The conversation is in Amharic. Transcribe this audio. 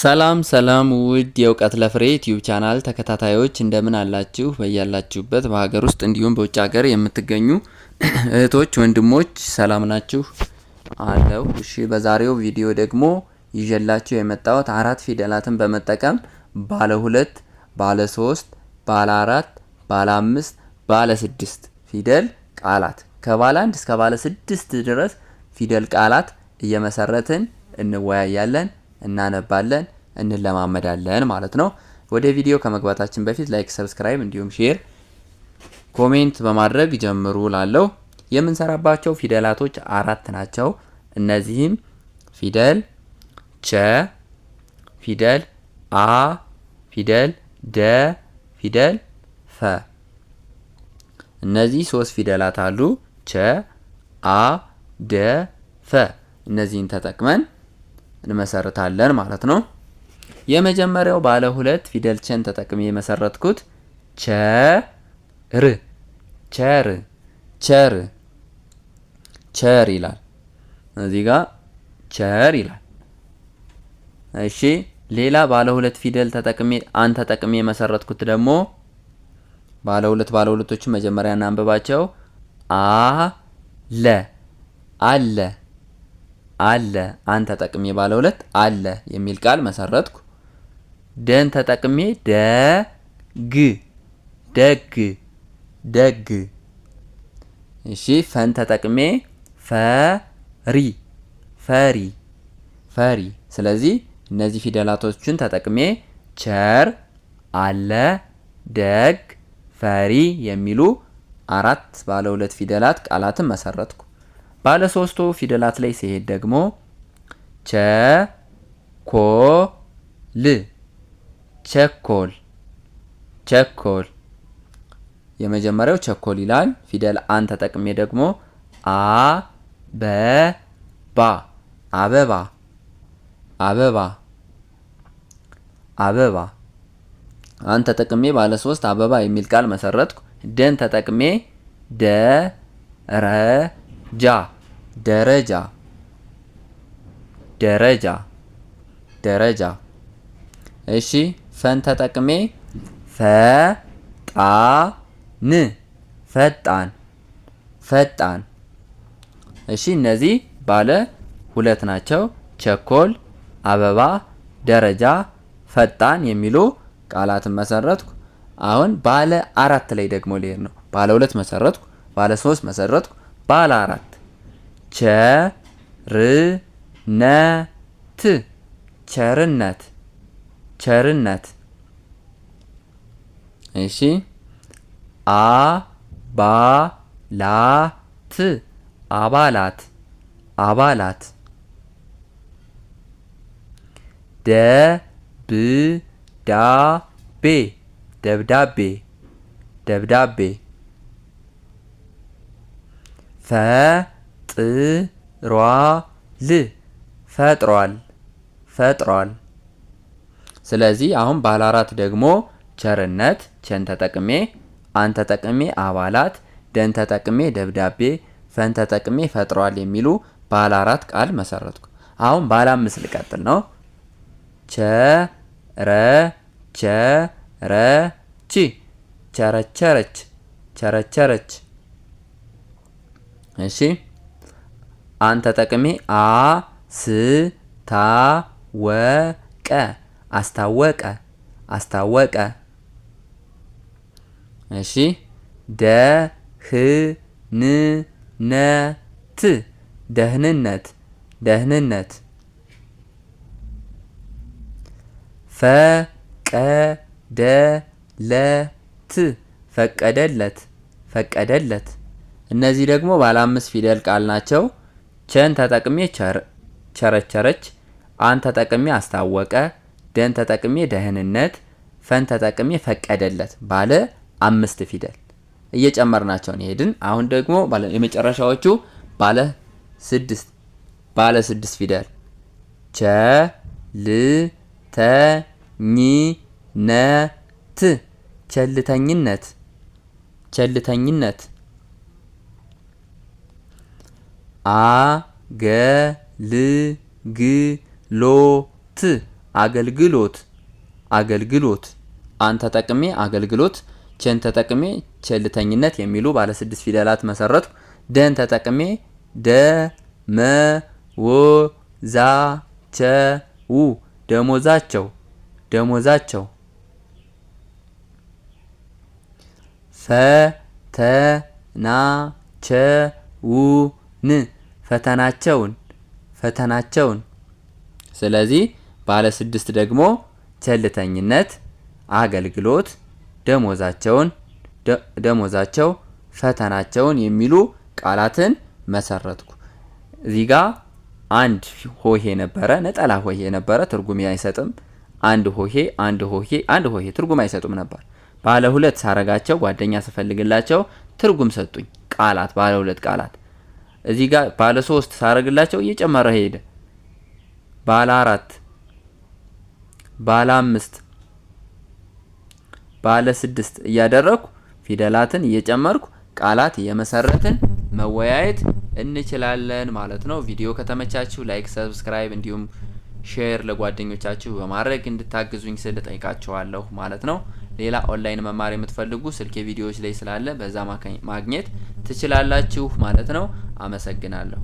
ሰላም ሰላም ውድ የእውቀት ለፍሬ ዩቲዩብ ቻናል ተከታታዮች እንደምን አላችሁ? በያላችሁበት በሀገር ውስጥ እንዲሁም በውጭ ሀገር የምትገኙ እህቶች ወንድሞች ሰላም ናችሁ? አለው። እሺ በዛሬው ቪዲዮ ደግሞ ይዤላችሁ የመጣሁት አራት ፊደላትን በመጠቀም ባለ 2፣ ባለ 3፣ ባለ 4፣ ባለ 5፣ ባለ 6 ፊደል ቃላት ከባለ 1 እስከ ባለ 6 ድረስ ፊደል ቃላት እየመሰረትን እንወያያለን፣ እናነባለን፣ እንለማመዳለን ማለት ነው። ወደ ቪዲዮ ከመግባታችን በፊት ላይክ፣ ሰብስክራይብ እንዲሁም ሼር፣ ኮሜንት በማድረግ ጀምሩ ላለው የምንሰራባቸው ፊደላቶች አራት ናቸው። እነዚህም ፊደል ቸ፣ ፊደል አ፣ ፊደል ደ፣ ፊደል ፈ። እነዚህ ሶስት ፊደላት አሉ። ቸ፣ አ፣ ደ፣ ፈ። እነዚህን ተጠቅመን እንመሰርታለን ማለት ነው። የመጀመሪያው ባለ 2 ፊደል ቸን ተጠቅሜ የመሰረትኩት ቸር፣ ቸር፣ ቸር፣ ቸር ይላል። እዚህ ጋር ቸር ይላል። እሺ ሌላ ባለ 2 ፊደል ተጠቅሜ የመሰረትኩት ደግሞ ባለ 2ቶችን መጀመሪያ እናንብባቸው። አለ፣ አለ፣ አለ። አን ተጠቅሜ ባለ 2 አለ የሚል ቃል መሰረትኩ። ደን ተጠቅሜ ደግ፣ ደግ፣ ደግ። እሺ ፈን ተጠቅሜ ፈሪ፣ ፈሪ፣ ፈሪ። ስለዚህ እነዚህ ፊደላቶችን ተጠቅሜ ቸር፣ አለ፣ ደግ፣ ፈሪ የሚሉ አራት ባለ 2 ፊደላት ቃላትን መሰረትኩ። ባለ 3ቱ ፊደላት ላይ ሲሄድ ደግሞ ቸኮል፣ ቸኮል፣ ቸኮል። የመጀመሪያው ቸኮል ይላል። ፊደል አን ተጠቅሜ ደግሞ አበባ፣ አበባ፣ አበባ፣ አበባ። አን ተጠቅሜ ባለ 3 አበባ የሚል ቃል መሰረትኩ። ደን ተጠቅሜ ደረጃ፣ ደረጃ፣ ደረጃ፣ ደረጃ። እሺ ፈን ተጠቅሜ ፈጣን፣ ፈጣን፣ ፈጣን። እሺ እነዚህ ባለ 2 ናቸው። ቸኮል፣ አበባ፣ ደረጃ፣ ፈጣን የሚሉ ቃላትን መሰረትኩ። አሁን ባለ 4 ላይ ደግሞ ልሄድ ነው። ባለ 2 መሰረትኩ፣ ባለ 3 መሰረትኩ፣ ባለ 4 ቸርነት፣ ቸርነት፣ ቸርነት። እሺ አባላት፣ አባላት፣ አባላት። ደብዳቤ፣ ደብዳቤ፣ ደብዳቤ። ፈጥሯል፣ ፈጥሯል፣ ፈጥሯል። ስለዚህ አሁን ባለ 4 ደግሞ ቸርነት ቸን ተጠቅሜ፣ አን ተጠቅሜ አባላት፣ ደን ተጠቅሜ ደብዳቤ፣ ፈን ተጠቅሜ ፈጥሯል የሚሉ ባለ 4 ቃል መሰረትኩ። አሁን ባለ 5 ልቀጥል ነው። ቸረቸረች፣ ቸረቸረች፣ ቸረቸረች። እሺ አን ተጠቅሜ አስታወቀ፣ አስታወቀ፣ አስታወቀ። እሺ ደህንነት፣ ደህንነት፣ ደህንነት። ፈቀደለት፣ ፈቀደለት፣ ፈቀደለት። እነዚህ ደግሞ ባለ 5 ፊደል ቃል ናቸው። ቸን ተጠቅሜ ቸረቸረች፣ አን ተጠቅሜ አስታወቀ፣ ደን ተጠቅሜ ደህንነት፣ ፈን ተጠቅሜ ፈቀደለት። ባለ 5 ፊደል እየጨመርናቸው ነው ሄድን። አሁን ደግሞ የመጨረሻዎቹ ባለ 6 ፊደል ቸልተኝነት፣ ቸልተኝነት፣ ቸልተኝነት። አገልግሎት አገልግሎት አገልግሎት አን ተጠቅሜ አገልግሎት ቸን ተጠቅሜ ቸልተኝነት የሚሉ ባለ 6 ፊደላት መሰረቱ። ደን ተጠቅሜ ደመወዛቸው ደሞዛቸው ደሞዛቸው። ፈተናቸውን ፈተናቸውን ፈተናቸውን። ስለዚህ ባለ 6 ደግሞ ቸልተኝነት፣ አገልግሎት፣ ደሞዛቸው፣ ፈተናቸውን የሚሉ ቃላትን መሰረትኩ። እዚህ ጋር አንድ ሆሄ ነበረ፣ ነጠላ ሆሄ ነበረ፣ ትርጉም አይሰጥም። አንድ ሆሄ ትርጉም አይሰጡም ነበር። ባለ 2 ሳረጋቸው ጓደኛ ስፈልግላቸው ትርጉም ሰጡኝ። ቃላት ባለ 2 ቃላት። እዚህ ጋር ባለ 3 ሳረግላቸው እየጨመረ ሄደ። ባለ 4 ባለ 5 ባለ 6 እያደረኩ ፊደላትን እየጨመርኩ ቃላት እየመሰረትን መወያየት እንችላለን ማለት ነው። ቪዲዮ ከተመቻችሁ ላይክ፣ ሰብስክራይብ እንዲሁም ሼር ለጓደኞቻችሁ በማድረግ እንድታግዙኝ ስል ጠይቃችኋለሁ ማለት ነው። ሌላ ኦንላይን መማር የምትፈልጉ ስልክ ቪዲዮዎች ላይ ስላለ በዛ ማግኘት ትችላላችሁ ማለት ነው። አመሰግናለሁ።